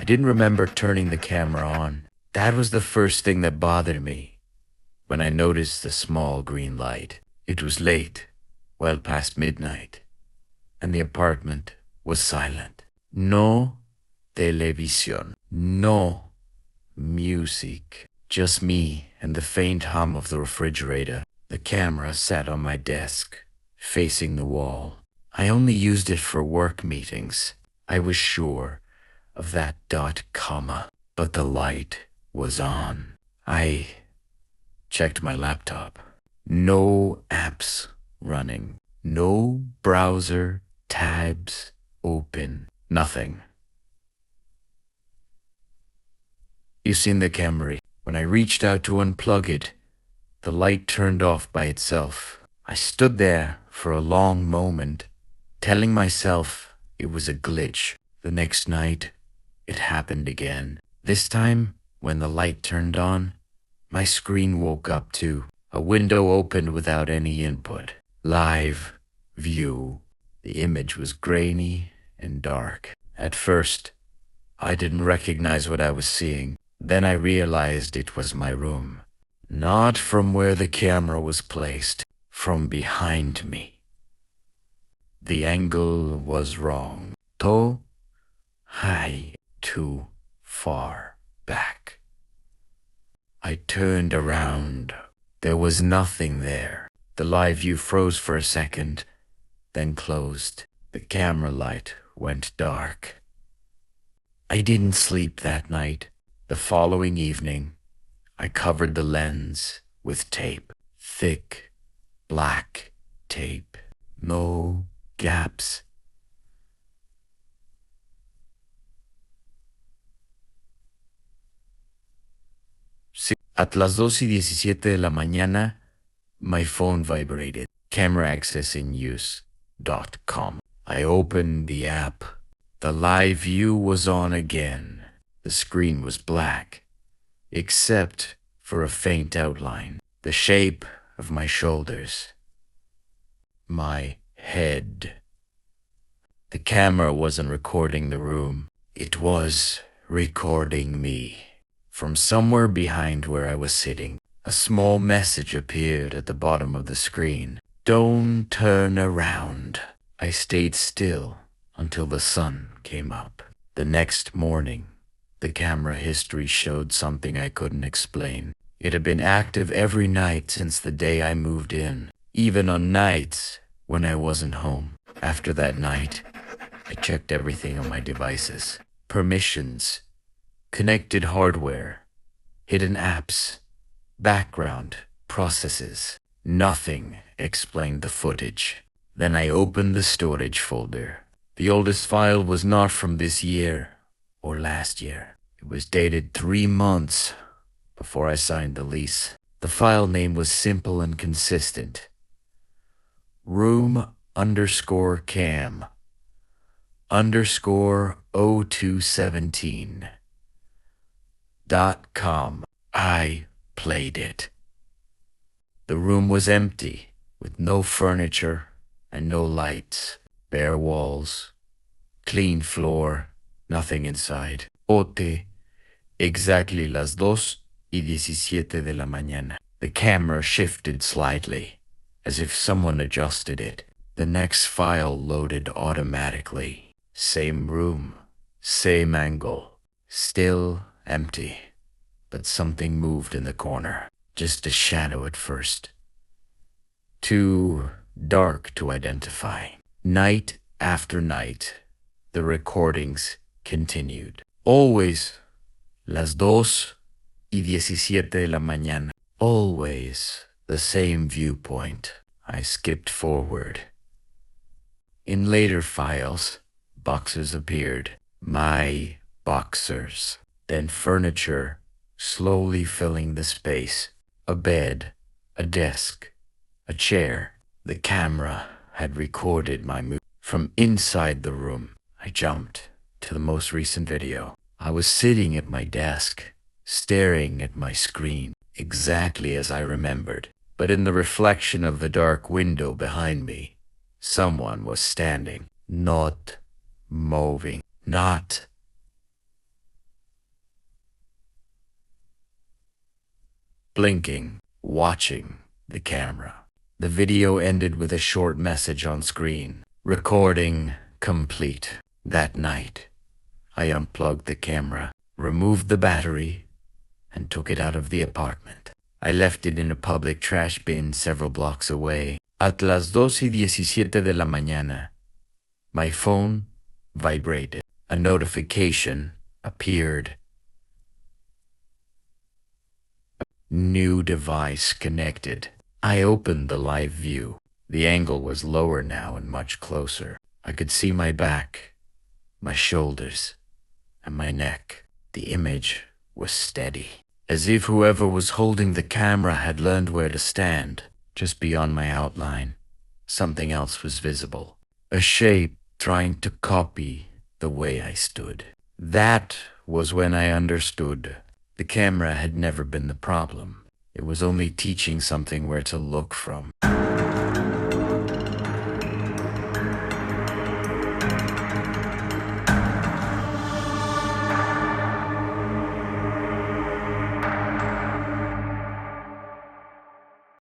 didn't remember turning the camera on. That was the first thing that bothered me. When I noticed the small green light, it was late, well past midnight, and the apartment was silent. No televisión, no music, just me and the faint hum of the refrigerator. The camera sat on my desk, facing the wall. I only used it for work meetings. I was sure of that dot comma, but the light was on. I checked my laptop. No apps running. No browser tabs open. Nothing. You've seen the Camry. When I reached out to unplug it, the light turned off by itself. I stood there for a long moment, telling myself it was a glitch. The next night, it happened again. This time, when the light turned on, my screen woke up too. A window opened without any input. Live view. The image was grainy and dark. At first, I didn't recognize what I was seeing. Then I realized it was my room. Not from where the camera was placed, from behind me. The angle was wrong. Too high, too far back. I turned around. There was nothing there. The live view froze for a second, then closed. The camera light went dark. I didn't sleep that night. The following evening, I covered the lens with tape. Thick, black tape. No gaps. At las 2:17 de la mañana, my phone vibrated. Camera access in use.com. I opened the app. The live view was on again. The screen was black, except for a faint outline. The shape of my shoulders. My head. The camera wasn't recording the room. It was recording me. From somewhere behind where I was sitting, a small message appeared at the bottom of the screen. Don't turn around. I stayed still until the sun came up. The next morning, the camera history showed something I couldn't explain. It had been active every night since the day I moved in, even on nights when I wasn't home. After that night, I checked everything on my devices. Permissions, connected hardware, hidden apps, background processes. Nothing explained the footage. Then I opened the storage folder. The oldest file was not from this year or last year. It was dated 3 months before I signed the lease. The file name was simple and consistent. room_cam_0217.com. I played it. The room was empty, with no furniture and no lights. Bare walls, clean floor, nothing inside. Ote, exactly las 2:17 de la mañana. The camera shifted slightly, as if someone adjusted it. The next file loaded automatically. Same room, same angle, still empty. But something moved in the corner, just a shadow at first. Too dark to identify. Night after night, the recordings continued. Always las 2:17 de la mañana. Always the same viewpoint. I skipped forward. In later files, boxes appeared. My boxers. Then furniture, slowly filling the space. A bed, a desk, a chair. The camera had recorded my move. From inside the room, I jumped to the most recent video. I was sitting at my desk, staring at my screen, exactly as I remembered. But in the reflection of the dark window behind me, someone was standing, not moving, not blinking, watching the camera. The video ended with a short message on screen. Recording complete. That night, I unplugged the camera, removed the battery, and took it out of the apartment. I left it in a public trash bin several blocks away. At las 2:17 de la mañana, my phone vibrated. A notification appeared. New device connected. I opened the live view. The angle was lower now and much closer. I could see my back, my shoulders, and my neck. The image was steady, as if whoever was holding the camera had learned where to stand. Just beyond my outline, something else was visible. A shape trying to copy the way I stood. That was when I understood. The camera had never been the problem. It was only teaching something where to look from.